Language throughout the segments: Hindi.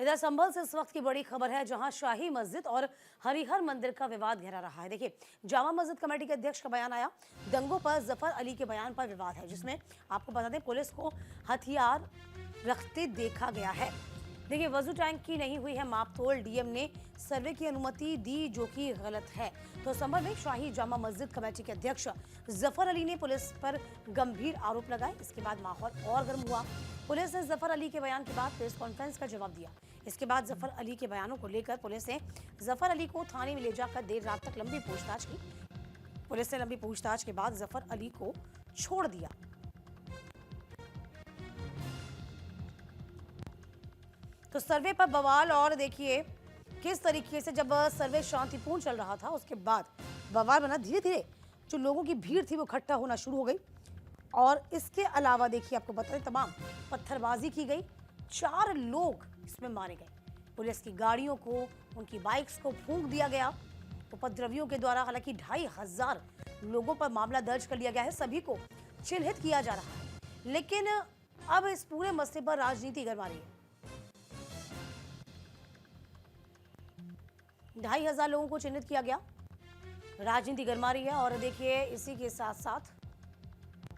इधर संभल से इस वक्त की बड़ी खबर है, जहां शाही मस्जिद और हरिहर मंदिर का विवाद गहरा रहा है। देखिए, जामा मस्जिद कमेटी के अध्यक्ष का बयान आया। दंगों पर जफर अली के बयान पर विवाद है, जिसमें आपको बता दें पुलिस को हथियार रखते देखा गया है। देखिए, वजू टैंक की नहीं हुई है मापतोल, डीएम ने सर्वे की अनुमति दी जो कि गलत है। तो संभल में शाही जामा मस्जिद कमेटी के अध्यक्ष जफर अली ने पुलिस पर गंभीर आरोप लगाए। इसके बाद माहौल और गर्म हुआ। पुलिस ने जफर अली के बयान के बाद प्रेस कॉन्फ्रेंस का जवाब दिया। इसके बाद जफर अली के बयानों को लेकर पुलिस ने जफर अली को थाने में ले जाकर देर रात तक लंबी पूछताछ की। पुलिस ने लंबी पूछताछ के बाद जफर अली को छोड़ दिया। तो सर्वे पर बवाल, और देखिए किस तरीके से जब सर्वे शांतिपूर्ण चल रहा था उसके बाद बवाल बना। धीरे धीरे जो लोगों की भीड़ थी वो इकट्ठा होना शुरू हो गई। और इसके अलावा देखिए, आपको बता दें तमाम पत्थरबाजी की गई। 4 लोग इसमें मारे गए। पुलिस की गाड़ियों को, उनकी बाइक्स को फूंक दिया गया। उपद्रवियों के द्वारा हालांकि 2500 लोगों पर मामला दर्ज कर लिया गया है। सभी को चिन्हित किया जा रहा है, लेकिन अब इस पूरे मसले पर राजनीति गरमा रही है। 2500 लोगों को चिन्हित किया गया, राजनीति गरमा रही है। और देखिए, इसी के साथ साथ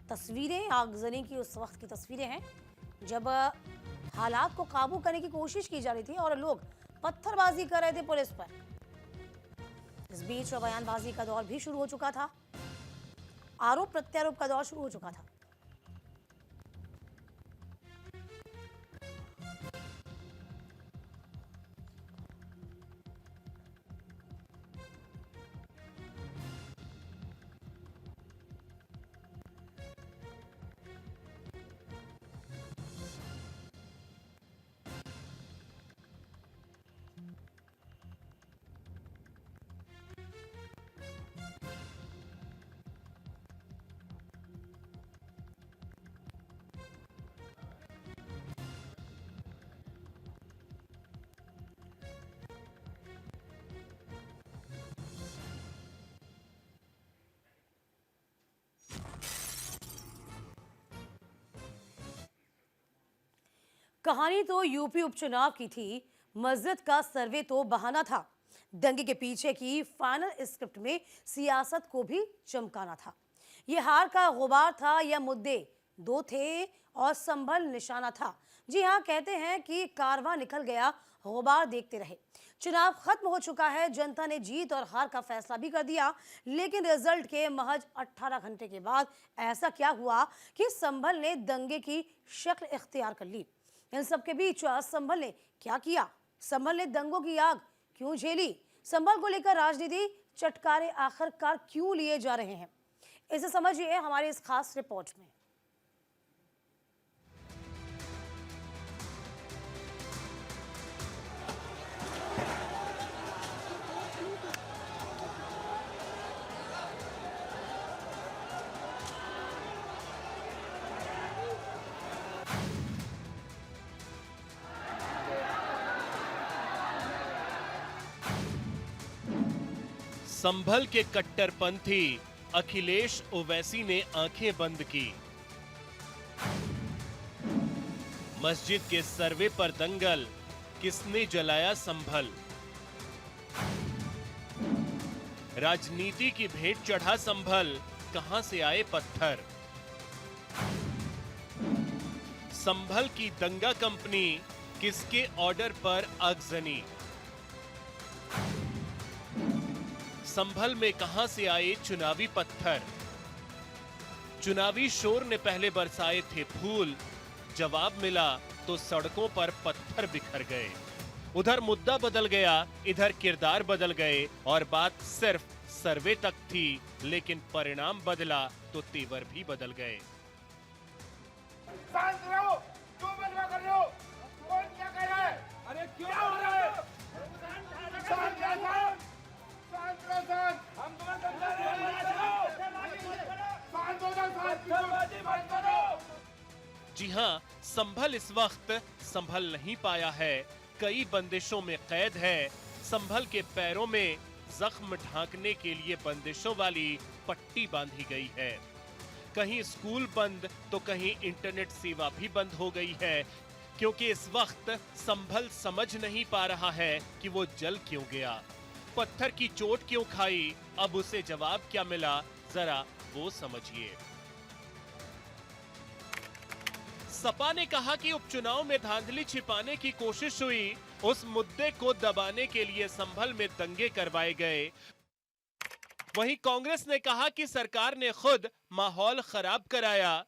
तस्वीरें आगजनी की उस वक्त की तस्वीरें हैं जब हालात को काबू करने की कोशिश की जा रही थी और लोग पत्थरबाजी कर रहे थे पुलिस पर। इस बीच बयानबाजी का दौर भी शुरू हो चुका था, आरोप प्रत्यारोप का दौर शुरू हो चुका था। कहानी तो यूपी उपचुनाव की थी, मस्जिद का सर्वे तो बहाना था। दंगे के पीछे की फाइनल स्क्रिप्ट में सियासत को भी चमकाना था। ये हार का गुबार था या मुद्दे 2 थे और संभल निशाना था। जी हाँ, कहते हैं कि कारवां निकल गया, गुबार देखते रहे। चुनाव खत्म हो चुका है, जनता ने जीत और हार का फैसला भी कर दिया। लेकिन रिजल्ट के महज 18 घंटे के बाद ऐसा क्या हुआ कि संभल ने दंगे की शक्ल इख्तियार कर ली। इन सबके बीच संभल ने क्या किया? संभल ने दंगों की आग क्यों झेली? संभल को लेकर राजनीति चटकारे आखिरकार क्यों लिए जा रहे हैं? इसे समझिए हमारे इस खास रिपोर्ट में। संभल के कट्टरपंथी अखिलेश ओवैसी ने आंखें बंद की। मस्जिद के सर्वे पर दंगल, किसने जलाया संभल? राजनीति की भेंट चढ़ा संभल, कहां से आए पत्थर? संभल की दंगा कंपनी, किसके ऑर्डर पर आगजनी? संभल में कहां से आए चुनावी पत्थर? चुनावी शोर ने पहले बरसाए थे फूल, जवाब मिला तो सड़कों पर पत्थर बिखर गए। उधर मुद्दा बदल गया, इधर किरदार बदल गए और बात सिर्फ सर्वे तक थी, लेकिन परिणाम बदला तो तेवर भी बदल गए। शांत रहो, क्यों बदला कर रहे हो? कौन क्या कह रहा है? अरे क्यों हो रहा है? शांत रहो, शांत रहो, शांत। हम तुम्हें समझा रहे हैं। शांत हो जाओ, शांत करो। जी हाँ, संभल इस वक्त संभल नहीं पाया है, कई बंदिशों में कैद है। संभल के पैरों में जख्म ढांकने के लिए बंदिशों वाली पट्टी बांधी गई है। कहीं स्कूल बंद तो कहीं इंटरनेट सेवा भी बंद हो गई है। क्योंकि इस वक्त संभल समझ नहीं पा रहा है कि वो जल क्यों गया, पत्थर की चोट क्यों खाई, अब उसे जवाब क्या मिला, जरा वो समझिए। सपा ने कहा कि उपचुनाव में धांधली छिपाने की कोशिश हुई, उस मुद्दे को दबाने के लिए संभल में दंगे करवाए गए। वहीं कांग्रेस ने कहा कि सरकार ने खुद माहौल खराब कराया।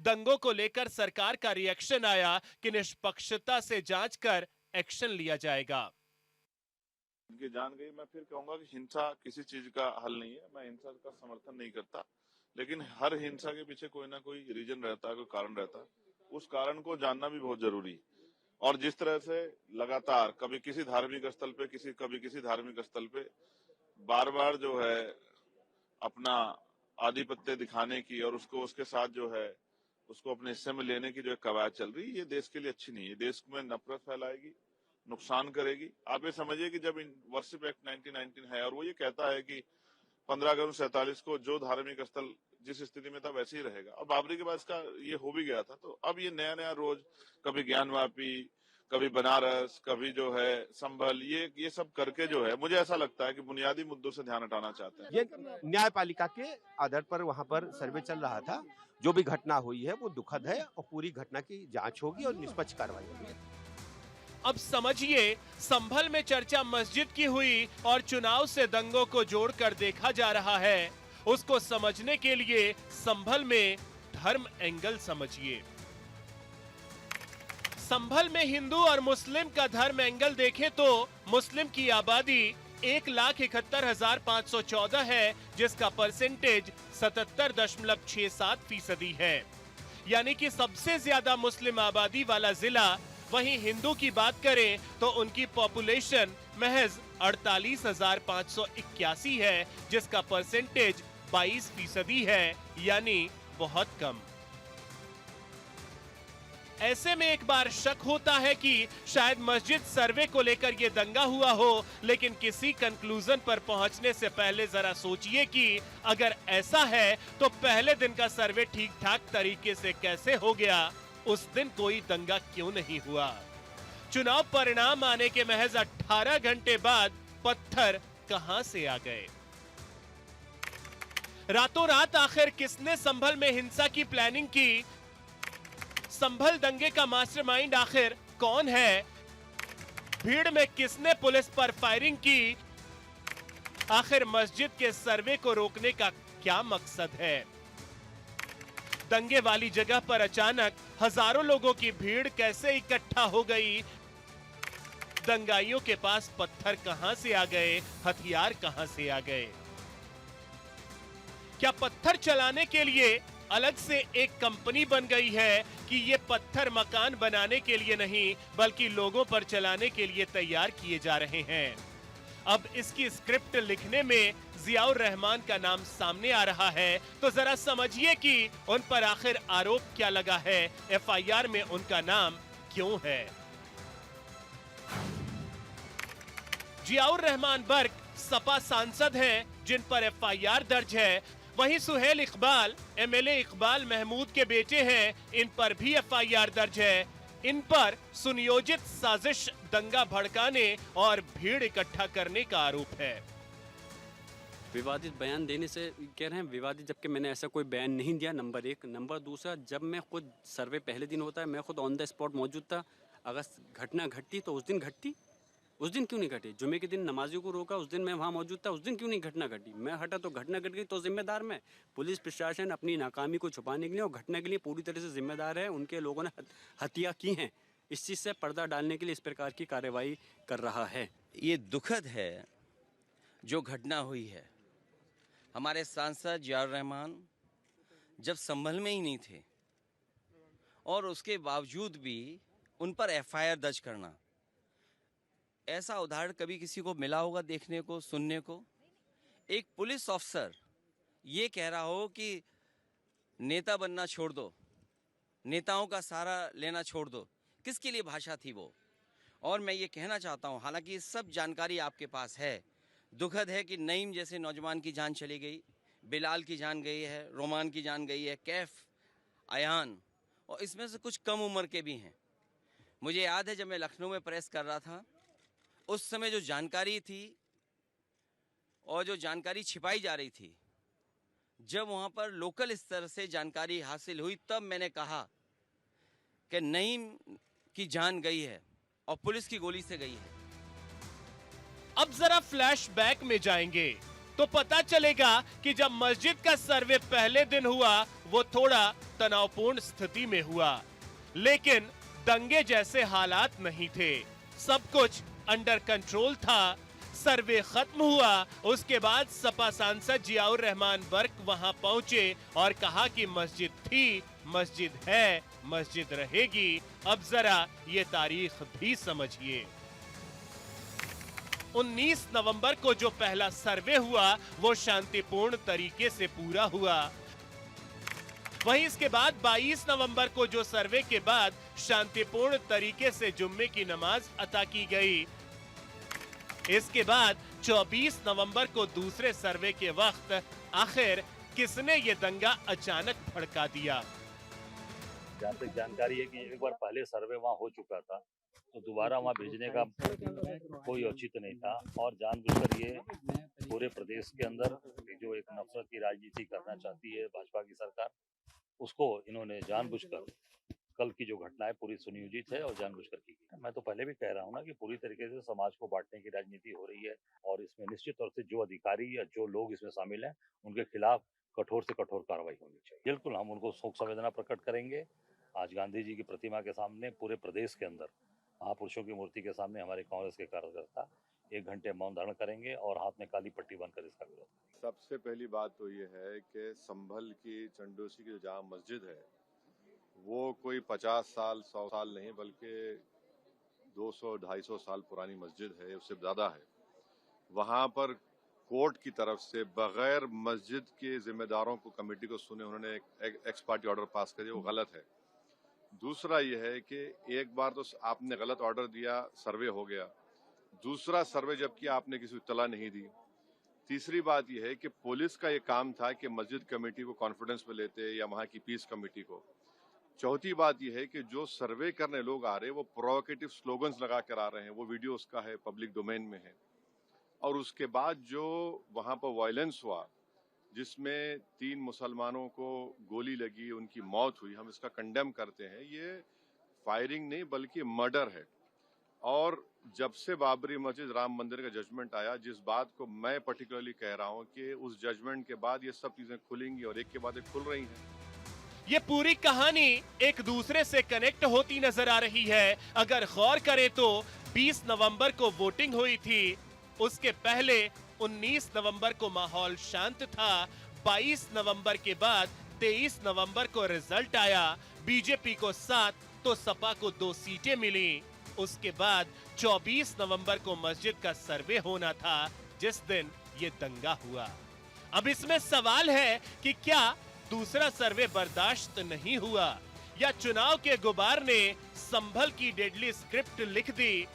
दंगों को लेकर सरकार का रिएक्शन आया कि निष्पक्षता से जांच कर एक्शन लिया जाएगा। उनकी जान गई। मैं फिर कहूंगा कि हिंसा किसी चीज का हल नहीं है। मैं हिंसा का समर्थन नहीं करता, लेकिन हर हिंसा के पीछे कोई ना कोई रीजन रहता है, कोई कारण रहता है। उस कारण को जानना भी बहुत जरूरी है। और जिस तरह से लगातार कभी किसी धार्मिक स्थल पे कभी किसी धार्मिक स्थल पे बार बार जो है अपना आधिपत्य दिखाने की और उसको उसके साथ जो है उसको अपने हिस्से में लेने की जो एक कवायद चल रही है, ये देश के लिए अच्छी नहीं है। देश में नफरत फैलाएगी, नुकसान करेगी। आप ये समझिए कि जब वर्शिप एक्ट 1919 है और वो ये कहता है कि 15 अगस्त 1947 को जो धार्मिक स्थल जिस स्थिति में था वैसे ही रहेगा। अब बाबरी के बाद इसका ये हो भी गया था, तो अब ये नया नया रोज कभी ज्ञानवापी, कभी बनारस, कभी जो है संभल, ये सब करके जो है मुझे ऐसा लगता है कि बुनियादी मुद्दों से ध्यान हटाना चाहते हैं। ये न्यायपालिका के आधार पर वहां पर सर्वे चल रहा था। जो भी घटना हुई है वो दुखद है और पूरी घटना की जांच होगी और निष्पक्ष कार्रवाई होगी। अब समझिए, संभल में चर्चा मस्जिद की हुई और चुनाव से दंगों को जोड़कर देखा जा रहा है। उसको समझने के लिए संभल में धर्म एंगल समझिए। संभल में हिंदू और मुस्लिम का धर्म एंगल देखें तो मुस्लिम की आबादी 1,71,514 है, जिसका परसेंटेज 77.67% है, यानी कि सबसे ज्यादा मुस्लिम आबादी वाला जिला। वहीं हिंदू की बात करें तो उनकी पॉपुलेशन महज 48,581 है, जिसका परसेंटेज 22% है, यानी बहुत कम। ऐसे में एक बार शक होता है कि शायद मस्जिद सर्वे को लेकर यह दंगा हुआ हो, लेकिन किसी कंक्लूजन पर पहुंचने से पहले जरा सोचिए कि अगर ऐसा है तो पहले दिन का सर्वे ठीक ठाक तरीके से कैसे हो गया, उस दिन कोई दंगा क्यों नहीं हुआ। चुनाव परिणाम आने के महज 18 घंटे बाद पत्थर कहां से आ गए। रातों रात आखिर किसने संभल में हिंसा की प्लानिंग की? संभल दंगे का मास्टरमाइंड आखिर कौन है? भीड़ में किसने पुलिस पर फायरिंग की? आखिर मस्जिद के सर्वे को रोकने का क्या मकसद है? दंगे वाली जगह पर अचानक हजारों लोगों की भीड़ कैसे इकट्ठा हो गई? दंगाइयों के पास पत्थर कहां से आ गए? हथियार कहां से आ गए? क्या पत्थर चलाने के लिए अलग से एक कंपनी बन गई है कि ये पत्थर मकान बनाने के लिए नहीं बल्कि लोगों पर चलाने के लिए तैयार किए जा रहे हैं? अब इसकी स्क्रिप्ट लिखने में जियाउर रहमान का नाम सामने आ रहा है, तो जरा समझिए कि उन पर आखिर आरोप क्या लगा है, एफआईआर में उनका नाम क्यों है। जियाउर रहमान बर्क सपा सांसद हैं जिन पर एफआईआर दर्ज है। वहीं सुहेल इकबाल एमएलए इकबाल महमूद के बेटे हैं, इन पर भी एफआईआर दर्ज है। इन पर सुनियोजित साजिश, दंगा भड़काने और भीड़ इकट्ठा करने का आरोप है। विवादित बयान देने से कह रहे हैं विवादित, जबकि मैंने ऐसा कोई बयान नहीं दिया, नंबर 1। नंबर 2, जब मैं खुद सर्वे पहले दिन होता है, मैं खुद ऑन द स्पॉट मौजूद था। अगर घटना घटती तो उस दिन घटती, उस दिन क्यों नहीं घटी? जुमे के दिन नमाजियों को रोका, उस दिन मैं वहाँ मौजूद था, उस दिन क्यों नहीं घटना घटी? मैं हटा तो घटना घट गई, तो जिम्मेदार मैं। पुलिस प्रशासन अपनी नाकामी को छुपाने के लिए और घटना के लिए पूरी तरह से जिम्मेदार है। उनके लोगों ने हत्या की हैं, इस चीज़ से पर्दा डालने के लिए इस प्रकार की कार्रवाई कर रहा है। ये दुखद है जो घटना हुई है। हमारे सांसद जियाउर रहमान जब संभल में ही नहीं थे और उसके बावजूद भी उन पर एफआईआर दर्ज करना, ऐसा उदाहरण कभी किसी को मिला होगा देखने को, सुनने को? एक पुलिस ऑफिसर ये कह रहा हो कि नेता बनना छोड़ दो, नेताओं का सहारा लेना छोड़ दो, किसके लिए भाषा थी वो? और मैं ये कहना चाहता हूँ, हालांकि ये सब जानकारी आपके पास है, दुखद है कि नईम जैसे नौजवान की जान चली गई, बिलाल की जान गई है, रोमान की जान गई है, कैफ, अयान और इसमें से कुछ कम उम्र के भी हैं। मुझे याद है जब मैं लखनऊ में प्रेस कर रहा था, उस समय जो जानकारी थी और जो जानकारी छिपाई जा रही थी, जब वहाँ पर लोकल स्तर से जानकारी हासिल हुई, तब मैंने कहा कि नईम की जान गई है और पुलिस की गोली से गई है। अब जरा फ्लैशबैक में जाएंगे तो पता चलेगा कि जब मस्जिद का सर्वे पहले दिन हुआ वो थोड़ा तनावपूर्ण स्थिति में हुआ, लेकिन दंगे जैसे हालात नहीं थे, सब कुछ अंडर कंट्रोल था। सर्वे खत्म हुआ, उसके बाद सपा सांसद जियाउर रहमान बर्क वहां पहुंचे और कहा कि मस्जिद थी, मस्जिद है, मस्जिद रहेगी। अब जरा ये तारीख भी समझिए। 19 नवंबर को जो पहला सर्वे हुआ वो शांतिपूर्ण तरीके से पूरा हुआ। वहीं इसके बाद 22 नवंबर को जो सर्वे के बाद शांतिपूर्ण तरीके से जुम्मे की नमाज अता की गई। इसके बाद 24 नवंबर को दूसरे सर्वे के वक्त आखिर किसने ये दंगा अचानक भड़का दिया? जहाँ तक जानकारी है कि एक बार पहले सर्वे वहाँ हो चुका था, तो दोबारा वहाँ भेजने का कोई औचित्य नहीं था और जानबूझकर ये पूरे प्रदेश के अंदर जो एक नफरत की राजनीति करना चाहती है भाजपा की सरकार, उसको इन्होंने जानबूझकर, कल की जो घटना है पूरी सुनियोजित है और जानबूझकर की गई। मैं तो पहले भी कह रहा हूँ ना कि पूरी तरीके से समाज को बांटने की राजनीति हो रही है और इसमें निश्चित तौर से जो अधिकारी या जो लोग इसमें शामिल हैं उनके खिलाफ कठोर से कठोर कार्रवाई होनी चाहिए। बिल्कुल हम उनको शोक संवेदना प्रकट करेंगे। आज गांधी जी की प्रतिमा के सामने पूरे प्रदेश के अंदर महापुरुषों की मूर्ति के सामने हमारे कांग्रेस के कार्यकर्ता 1 घंटे मौन धारण करेंगे और हाथ में काली पट्टी बांधकर इसका विरोध करेंगे। सबसे पहली बात तो ये है कि संभल की चंडोसी की जो जामा मस्जिद है वो कोई 50 साल 100 साल नहीं बल्कि 200-250 साल पुरानी मस्जिद है, उससे ज़्यादा है। वहाँ पर कोर्ट की तरफ से बगैर मस्जिद के जिम्मेदारों को कमेटी को सुने उन्होंने एक एक्स पार्टी ऑर्डर पास कर दिया, वो गलत है। दूसरा ये है कि एक बार तो आपने गलत ऑर्डर दिया, सर्वे हो गया, दूसरा सर्वे जब किया आपने किसी को इत्तला नहीं दी। तीसरी बात यह है कि पुलिस का ये काम था कि मस्जिद कमेटी को कॉन्फिडेंस में लेते या वहाँ की पीस कमेटी को। चौथी बात यह है कि जो सर्वे करने लोग आ रहे हैं वो प्रोवोकेटिव स्लोगन्स लगा कर आ रहे हैं, वो वीडियो उसका है, पब्लिक डोमेन में है। और उसके बाद जो वहाँ पर वायलेंस हुआ जिसमें 3 मुसलमानों को गोली लगी, उनकी मौत हुई, हम इसका कंडेम करते हैं। ये फायरिंग नहीं बल्कि मर्डर है। और जब से बाबरी मस्जिद राम मंदिर का जजमेंट आया, जिस बात को मैं पर्टिकुलरली कह रहा हूँ कि उस जजमेंट के बाद ये सब चीजें खुलेंगी और एक के बाद एक खुल रही हैं। ये पूरी कहानी एक दूसरे से कनेक्ट होती नजर आ रही है। अगर गौर करें तो 20 नवंबर को वोटिंग हुई थी, उसके पहले 19 नवंबर को माहौल शांत था। 22 नवंबर के बाद 23 नवंबर को रिजल्ट आया, बीजेपी को 7 तो सपा को 2 सीटें मिली। उसके बाद 24 नवंबर को मस्जिद का सर्वे होना था, जिस दिन ये दंगा हुआ। अब इसमें सवाल है कि क्या दूसरा सर्वे बर्दाश्त नहीं हुआ या चुनाव के गुबार ने संभल की डेडली स्क्रिप्ट लिख दी?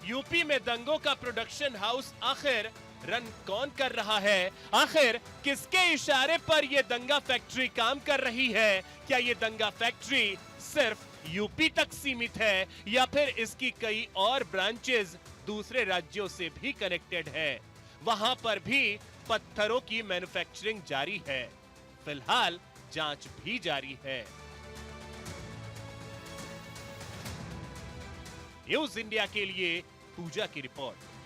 यूपी में दंगों का प्रोडक्शन हाउस आखिर रन कौन कर रहा है? आखिर किसके इशारे पर यह दंगा फैक्ट्री काम कर रही है? क्या यह दंगा फैक्ट्री सिर्फ यूपी तक सीमित है या फिर इसकी कई और ब्रांचेस दूसरे राज्यों से भी कनेक्टेड है? वहां पर भी पत्थरों की मैन्युफैक्चरिंग जारी है। फिलहाल जांच भी जारी है। न्यूज इंडिया के लिए पूजा की रिपोर्ट।